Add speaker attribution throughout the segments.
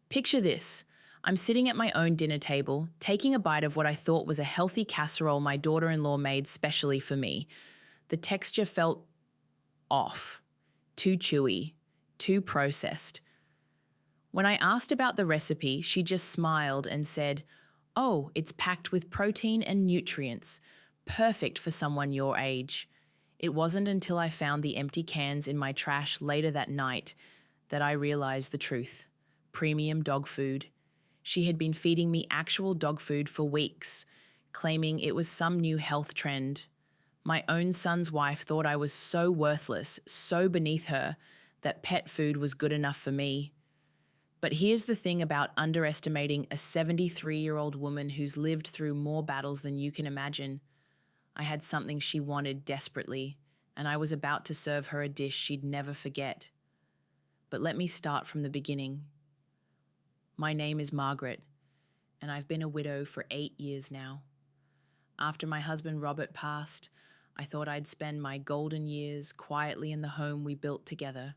Speaker 1: Picture this. I'm sitting at my own dinner table, taking a bite of what I thought was a healthy casserole my daughter-in-law made specially for me. The texture felt off, too chewy, too processed. When I asked about the recipe, she just smiled and said, "Oh, it's packed with protein and nutrients. Perfect for someone your age." It wasn't until I found the empty cans in my trash later that night that I realized the truth. Premium dog food. She had been feeding me actual dog food for weeks, claiming it was some new health trend. My own son's wife thought I was so worthless, so beneath her, that pet food was good enough for me. But here's the thing about underestimating a 73-year-old woman who's lived through more battles than you can imagine. I had something she wanted desperately, and I was about to serve her a dish she'd never forget. But let me start from the beginning. My name is Margaret, and I've been a widow for 8 years now. After my husband Robert passed, I thought I'd spend my golden years quietly in the home we built together,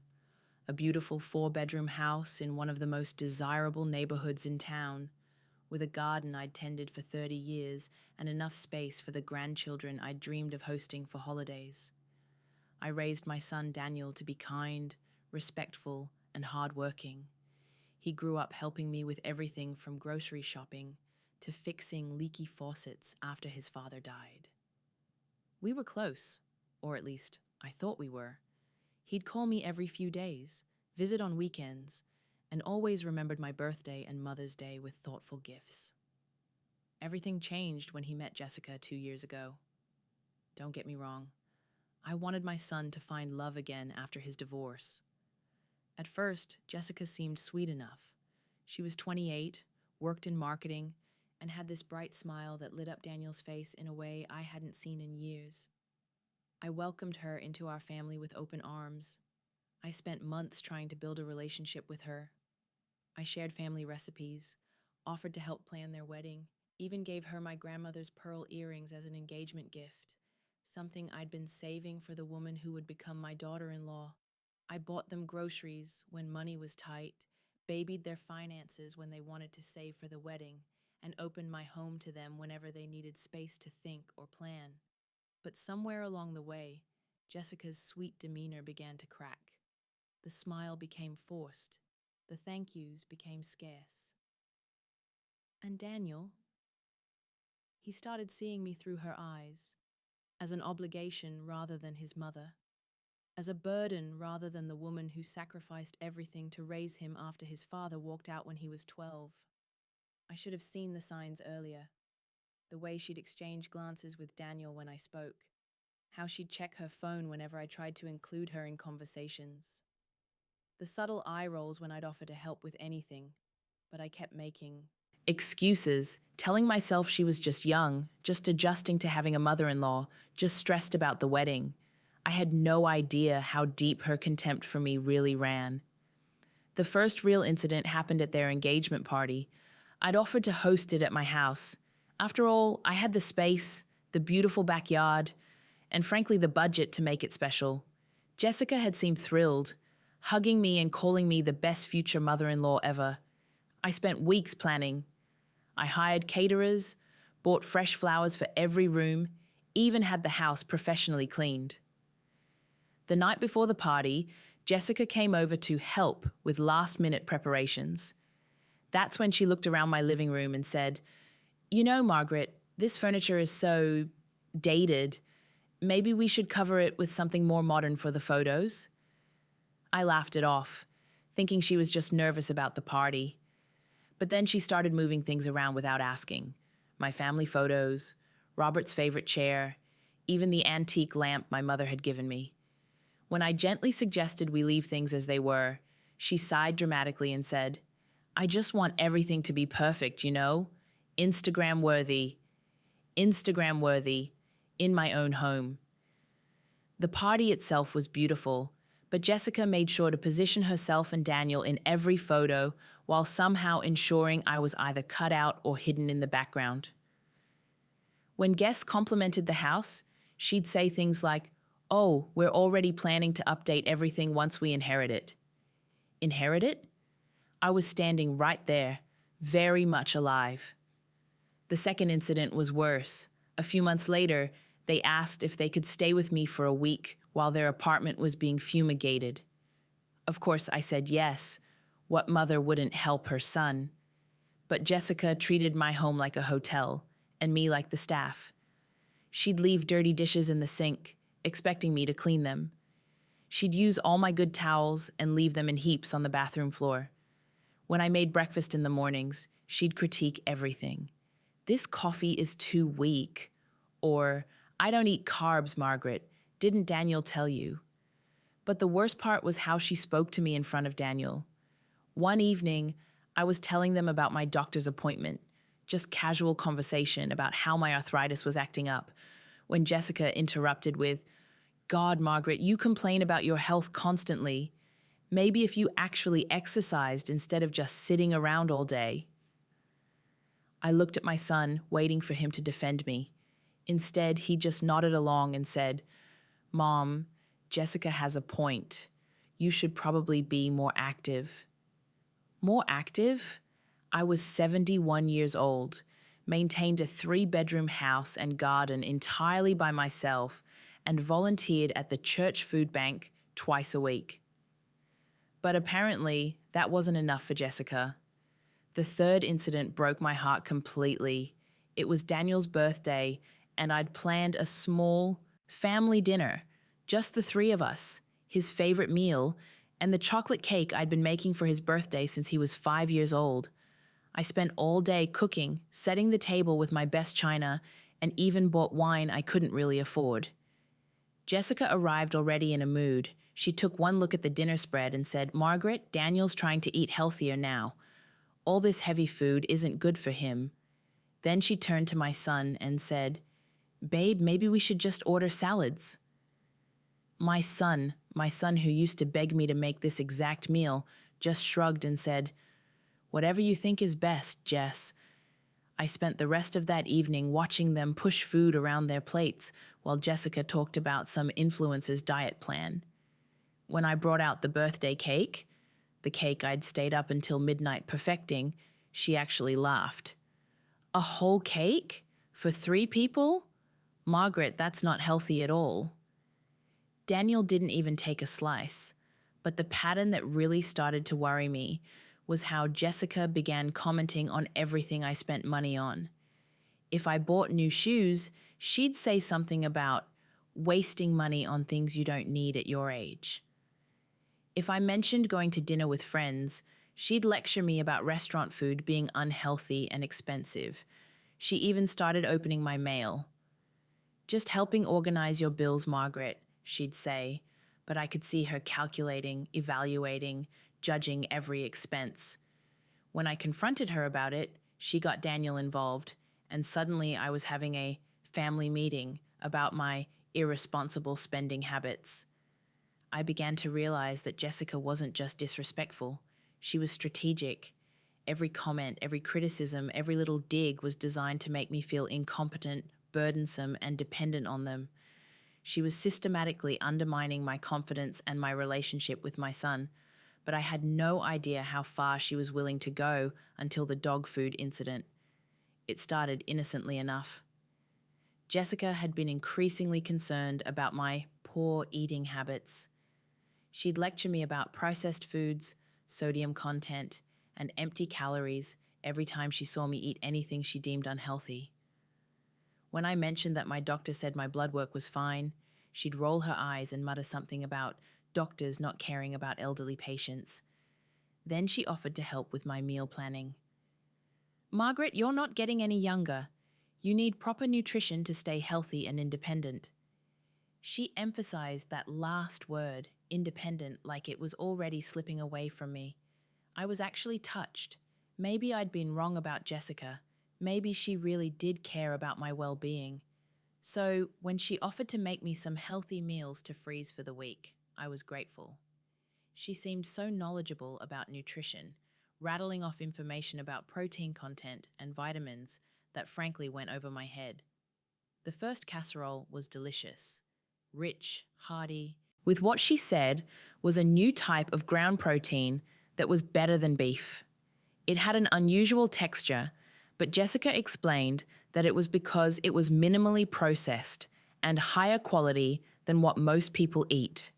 Speaker 1: a beautiful 4-bedroom house in one of the most desirable neighborhoods in town, with a garden I'd tended for 30 years and enough space for the grandchildren I'd dreamed of hosting for holidays. I raised my son Daniel to be kind, respectful, and hardworking. He grew up helping me with everything from grocery shopping to fixing leaky faucets after his father died. We were close, or at least I thought we were. He'd call me every few days, visit on weekends, and always remembered my birthday and Mother's Day with thoughtful gifts. Everything changed when he met Jessica 2 years ago. Don't get me wrong. I wanted my son to find love again after his divorce. At first, Jessica seemed sweet enough. She was 28, worked in marketing, and had this bright smile that lit up Daniel's face in a way I hadn't seen in years. I welcomed her into our family with open arms. I spent months trying to build a relationship with her. I shared family recipes, offered to help plan their wedding, even gave her my grandmother's pearl earrings as an engagement gift, something I'd been saving for the woman who would become my daughter-in-law. I bought them groceries when money was tight, babied their finances when they wanted to save for the wedding, and opened my home to them whenever they needed space to think or plan. But somewhere along the way, Jessica's sweet demeanor began to crack. The smile became forced. The thank yous became scarce. And Daniel, he started seeing me through her eyes, as an obligation rather than his mother, as a burden rather than the woman who sacrificed everything to raise him after his father walked out when he was 12. I should have seen the signs earlier. The way she'd exchange glances with Daniel when I spoke, how she'd check her phone whenever I tried to include her in conversations. The subtle eye rolls when I'd offer to help with anything, but I kept making excuses, telling myself she was just young, just adjusting to having a mother-in-law, just stressed about the wedding. I had no idea how deep her contempt for me really ran. The first real incident happened at their engagement party. I'd offered to host it at my house. After all, I had the space, the beautiful backyard, and frankly the budget to make it special. Jessica had seemed thrilled, hugging me and calling me the best future mother-in-law ever. I spent weeks planning. I hired caterers, bought fresh flowers for every room, even had the house professionally cleaned. The night before the party, Jessica came over to help with last-minute preparations. That's when she looked around my living room and said, "You know, Margaret, this furniture is so dated. Maybe we should cover it with something more modern for the photos." I laughed it off, thinking she was just nervous about the party. But then she started moving things around without asking. My family photos, Robert's favorite chair, even the antique lamp my mother had given me. When I gently suggested we leave things as they were, she sighed dramatically and said, "I just want everything to be perfect, you know? Instagram worthy, in my own home." The party itself was beautiful, but Jessica made sure to position herself and Daniel in every photo while somehow ensuring I was either cut out or hidden in the background. When guests complimented the house, she'd say things like, "Oh, we're already planning to update everything once we inherit it." Inherit it? I was standing right there, very much alive. The second incident was worse. A few months later, they asked if they could stay with me for a week while their apartment was being fumigated. Of course, I said yes. What mother wouldn't help her son? But Jessica treated my home like a hotel, and me like the staff. She'd leave dirty dishes in the sink, expecting me to clean them. She'd use all my good towels and leave them in heaps on the bathroom floor. When I made breakfast in the mornings, she'd critique everything. "This coffee is too weak." Or, "I don't eat carbs, Margaret. Didn't Daniel tell you?" But the worst part was how she spoke to me in front of Daniel. One evening, I was telling them about my doctor's appointment, just casual conversation about how my arthritis was acting up, when Jessica interrupted with, "God, Margaret, you complain about your health constantly. Maybe if you actually exercised instead of just sitting around all day." I looked at my son, waiting for him to defend me. Instead, he just nodded along and said, "Mom, Jessica has a point. You should probably be more active." More active? I was 71 years old, maintained a 3-bedroom house and garden entirely by myself, and volunteered at the church food bank twice a week. But apparently, that wasn't enough for Jessica. The third incident broke my heart completely. It was Daniel's birthday, and I'd planned a small family dinner, just the three of us, his favorite meal, and the chocolate cake I'd been making for his birthday since he was 5 years old. I spent all day cooking, setting the table with my best china, and even bought wine I couldn't really afford. Jessica arrived already in a mood. She took one look at the dinner spread and said, "Margaret, Daniel's trying to eat healthier now. All this heavy food isn't good for him." Then she turned to my son and said, "Babe, maybe we should just order salads." My son who used to beg me to make this exact meal, just shrugged and said, "Whatever you think is best, Jess." I spent the rest of that evening watching them push food around their plates while Jessica talked about some influencer's diet plan. When I brought out the birthday cake, the cake I'd stayed up until midnight perfecting, she actually laughed. "A whole cake? For 3 people? Margaret, that's not healthy at all." Daniel didn't even take a slice, but the pattern that really started to worry me was how Jessica began commenting on everything I spent money on. If I bought new shoes, she'd say something about wasting money on things you don't need at your age. If I mentioned going to dinner with friends, she'd lecture me about restaurant food being unhealthy and expensive. She even started opening my mail. "Just helping organize your bills, Margaret," she'd say, but I could see her calculating, evaluating, judging every expense. When I confronted her about it, she got Daniel involved, and suddenly I was having a family meeting about my irresponsible spending habits. I began to realize that Jessica wasn't just disrespectful, she was strategic. Every comment, every criticism, every little dig was designed to make me feel incompetent, burdensome, and dependent on them. She was systematically undermining my confidence and my relationship with my son, but I had no idea how far she was willing to go until the dog food incident. It started innocently enough. Jessica had been increasingly concerned about my poor eating habits. She'd lecture me about processed foods, sodium content, and empty calories every time she saw me eat anything she deemed unhealthy. When I mentioned that my doctor said my blood work was fine, she'd roll her eyes and mutter something about doctors not caring about elderly patients. Then she offered to help with my meal planning. "Margaret, you're not getting any younger. You need proper nutrition to stay healthy and independent." She emphasized that last word, independent, like it was already slipping away from me. I was actually touched. Maybe I'd been wrong about Jessica. Maybe she really did care about my well-being. So when she offered to make me some healthy meals to freeze for the week, I was grateful. She seemed so knowledgeable about nutrition, rattling off information about protein content and vitamins that frankly went over my head. The first casserole was delicious, rich, hearty. With what she said was a new type of ground protein that was better than beef. It had an unusual texture, but Jessica explained that it was because it was minimally processed and higher quality than what most people eat.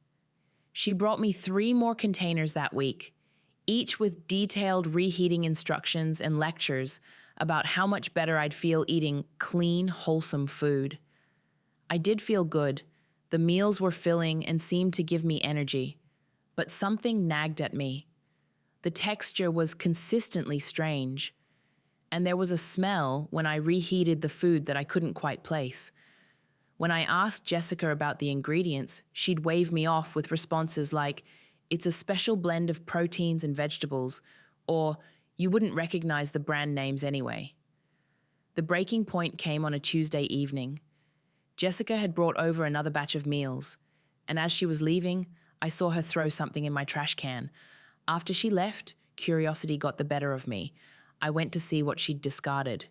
Speaker 1: She brought me 3 more containers that week, each with detailed reheating instructions and lectures about how much better I'd feel eating clean, wholesome food. I did feel good. The meals were filling and seemed to give me energy, but something nagged at me. The texture was consistently strange, and there was a smell when I reheated the food that I couldn't quite place. When I asked Jessica about the ingredients, she'd wave me off with responses like, "It's a special blend of proteins and vegetables," or "You wouldn't recognize the brand names anyway." The breaking point came on a Tuesday evening. Jessica had brought over another batch of meals, and as she was leaving, I saw her throw something in my trash can. After she left, curiosity got the better of me. I went to see what she'd discarded.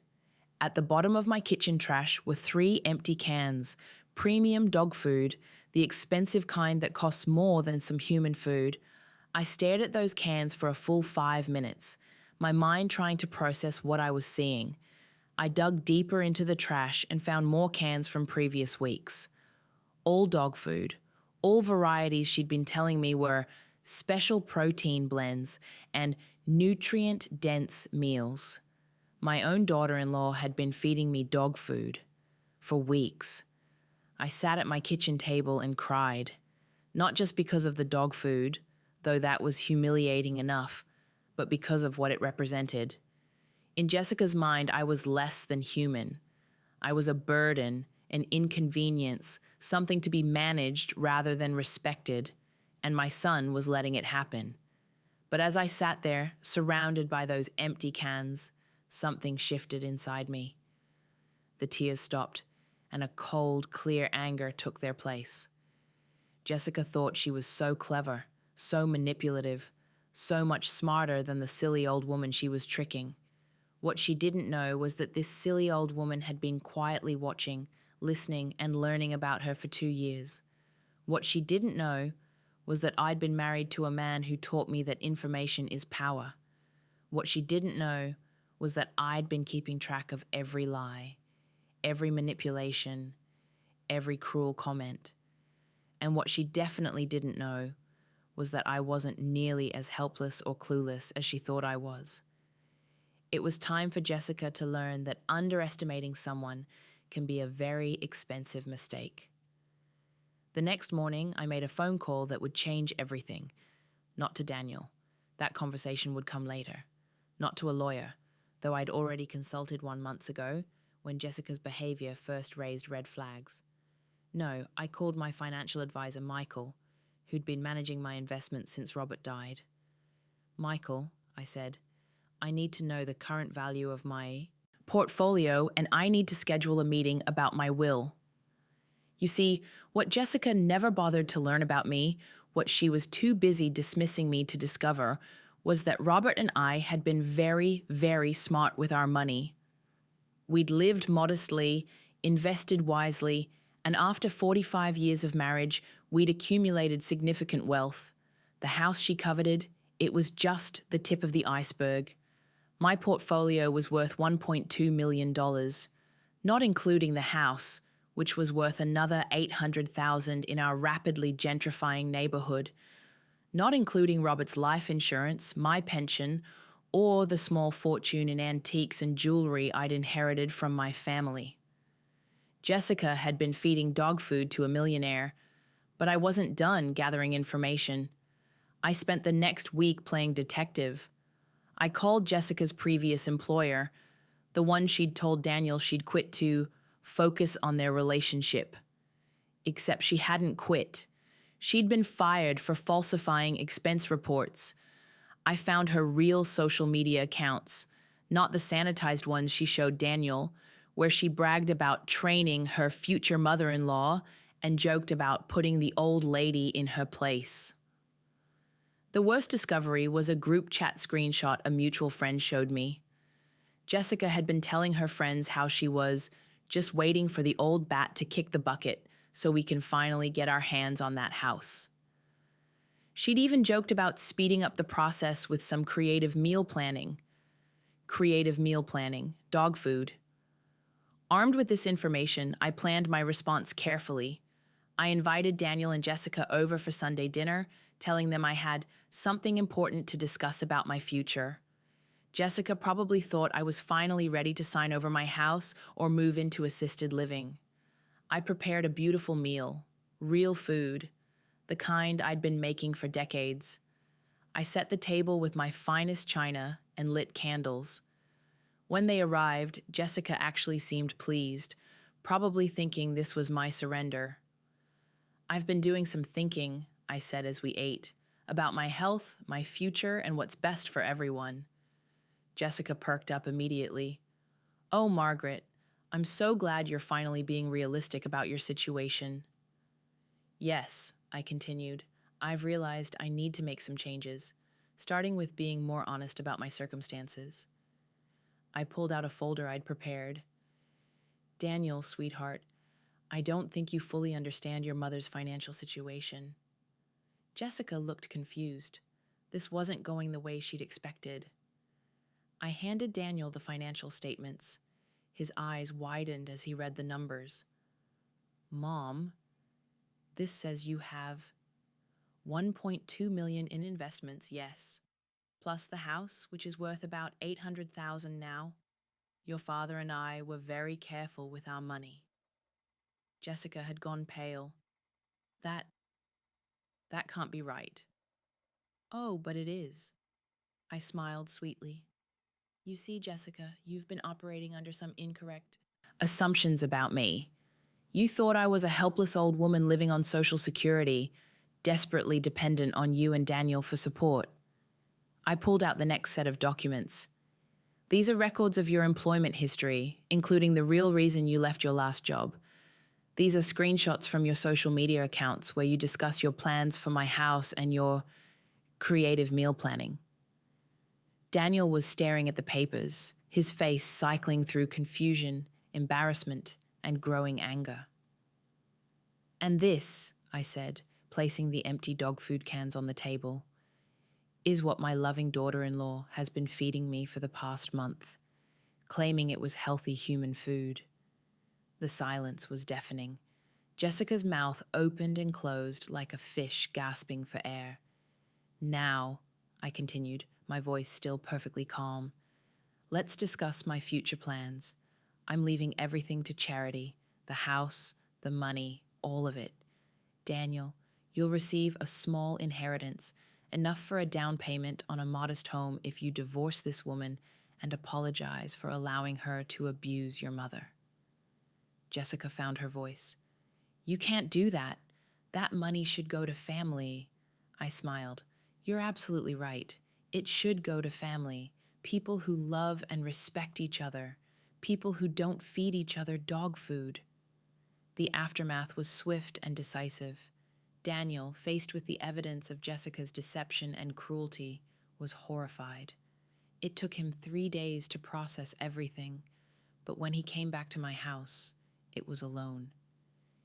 Speaker 1: At the bottom of my kitchen trash were 3 empty cans, premium dog food, the expensive kind that costs more than some human food. I stared at those cans for a full 5 minutes, my mind trying to process what I was seeing. I dug deeper into the trash and found more cans from previous weeks. All dog food, all varieties she'd been telling me were special protein blends and nutrient-dense meals. My own daughter-in-law had been feeding me dog food for weeks. I sat at my kitchen table and cried, not just because of the dog food, though that was humiliating enough, but because of what it represented. In Jessica's mind, I was less than human. I was a burden, an inconvenience, something to be managed rather than respected, and my son was letting it happen. But as I sat there, surrounded by those empty cans, something shifted inside me. The tears stopped, and a cold, clear anger took their place. Jessica thought she was so clever, so manipulative, so much smarter than the silly old woman she was tricking. What she didn't know was that this silly old woman had been quietly watching, listening, and learning about her for 2 years. What she didn't know was that I'd been married to a man who taught me that information is power. What she didn't know was that I'd been keeping track of every lie, every manipulation, every cruel comment. And what she definitely didn't know was that I wasn't nearly as helpless or clueless as she thought I was. It was time for Jessica to learn that underestimating someone can be a very expensive mistake. The next morning, I made a phone call that would change everything. Not to Daniel. That conversation would come later. Not to a lawyer, though I'd already consulted one months ago when Jessica's behavior first raised red flags. No, I called my financial advisor, Michael, who'd been managing my investments since Robert died. "Michael," I said, "I need to know the current value of my portfolio, and I need to schedule a meeting about my will." You see, what Jessica never bothered to learn about me, what she was too busy dismissing me to discover, was that Robert and I had been very, very smart with our money. We'd lived modestly, invested wisely, and after 45 years of marriage, we'd accumulated significant wealth. The house she coveted, it was just the tip of the iceberg. My portfolio was worth $1.2 million, not including the house, which was worth another $800,000 in our rapidly gentrifying neighborhood, not including Robert's life insurance, my pension, or the small fortune in antiques and jewelry I'd inherited from my family. Jessica had been feeding dog food to a millionaire, but I wasn't done gathering information. I spent the next week playing detective. I called Jessica's previous employer, the one she'd told Daniel she'd quit to focus on their relationship. Except she hadn't quit. She'd been fired for falsifying expense reports. I found her real social media accounts, not the sanitized ones she showed Daniel, where she bragged about training her future mother-in-law and joked about putting the old lady in her place. The worst discovery was a group chat screenshot a mutual friend showed me. Jessica had been telling her friends how she was just waiting for the old bat to kick the bucket so we can finally get our hands on that house. She'd even joked about speeding up the process with some creative meal planning, dog food. Armed with this information, I planned my response carefully. I invited Daniel and Jessica over for Sunday dinner, telling them I had something important to discuss about my future. Jessica probably thought I was finally ready to sign over my house or move into assisted living. I prepared a beautiful meal, real food, the kind I'd been making for decades. I set the table with my finest china and lit candles. When they arrived, Jessica actually seemed pleased, probably thinking this was my surrender. "I've been doing some thinking," I said as we ate, "about my health, my future, and what's best for everyone." Jessica perked up immediately. "Oh, Margaret, I'm so glad you're finally being realistic about your situation." "Yes," I continued, "I've realized I need to make some changes, starting with being more honest about my circumstances." I pulled out a folder I'd prepared. "Daniel, sweetheart, I don't think you fully understand your mother's financial situation." Jessica looked confused. This wasn't going the way she'd expected. I handed Daniel the financial statements. His eyes widened as he read the numbers. "Mom, this says you have 1.2 million in investments, yes, plus the house, which is worth about 800,000 now. Your father and I were very careful with our money." Jessica had gone pale. That that can't be right." "Oh, but it is." I smiled sweetly. "You see, Jessica, you've been operating under some incorrect assumptions about me. You thought I was a helpless old woman living on Social Security, desperately dependent on you and Daniel for support." I pulled out the next set of documents. "These are records of your employment history, including the real reason you left your last job. These are screenshots from your social media accounts where you discuss your plans for my house and your creative meal planning." Daniel was staring at the papers, his face cycling through confusion, embarrassment, and growing anger. "And this," I said, placing the empty dog food cans on the table, "is what my loving daughter-in-law has been feeding me for the past month, claiming it was healthy human food." The silence was deafening. Jessica's mouth opened and closed like a fish gasping for air. "Now," I continued, my voice still perfectly calm, "let's discuss my future plans. I'm leaving everything to charity, the house, the money, all of it. Daniel, you'll receive a small inheritance, enough for a down payment on a modest home if you divorce this woman and apologize for allowing her to abuse your mother." Jessica found her voice. "You can't do that. That money should go to family." I smiled. "You're absolutely right. It should go to family, people who love and respect each other, people who don't feed each other dog food." The aftermath was swift and decisive. Daniel, faced with the evidence of Jessica's deception and cruelty, was horrified. It took him 3 days to process everything, but when he came back to my house, it was alone.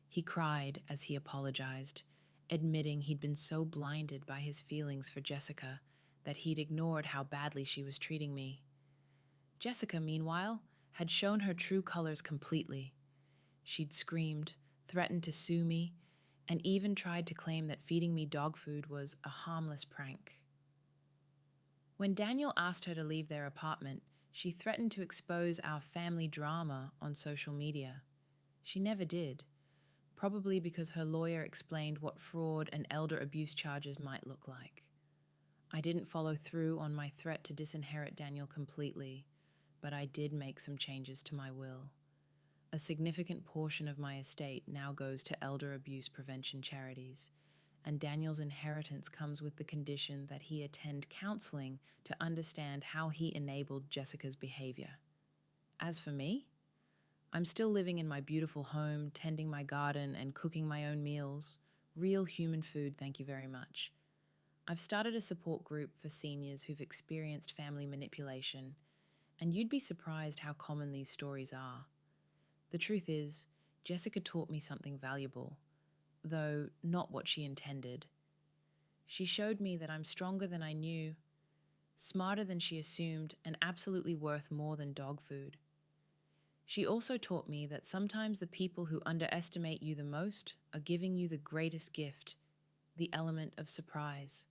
Speaker 1: He cried as he apologized, admitting he'd been so blinded by his feelings for Jessica that he'd ignored how badly she was treating me. Jessica, meanwhile, had shown her true colors completely. She'd screamed, threatened to sue me, and even tried to claim that feeding me dog food was a harmless prank. When Daniel asked her to leave their apartment, she threatened to expose our family drama on social media. She never did, probably because her lawyer explained what fraud and elder abuse charges might look like. I didn't follow through on my threat to disinherit Daniel completely, but I did make some changes to my will. A significant portion of my estate now goes to elder abuse prevention charities, and Daniel's inheritance comes with the condition that he attend counseling to understand how he enabled Jessica's behavior. As for me, I'm still living in my beautiful home, tending my garden and cooking my own meals. Real human food, thank you very much. I've started a support group for seniors who've experienced family manipulation, and you'd be surprised how common these stories are. The truth is, Jessica taught me something valuable, though not what she intended. She showed me that I'm stronger than I knew, smarter than she assumed, and absolutely worth more than dog food. She also taught me that sometimes the people who underestimate you the most are giving you the greatest gift, the element of surprise.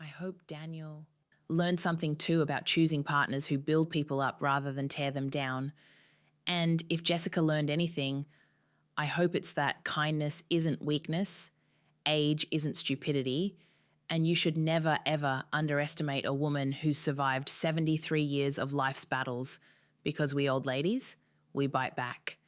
Speaker 1: I hope Daniel learned something too about choosing partners who build people up rather than tear them down. And if Jessica learned anything, I hope it's that kindness isn't weakness, age isn't stupidity, and you should never, ever underestimate a woman who's survived 73 years of life's battles, because we old ladies, we bite back.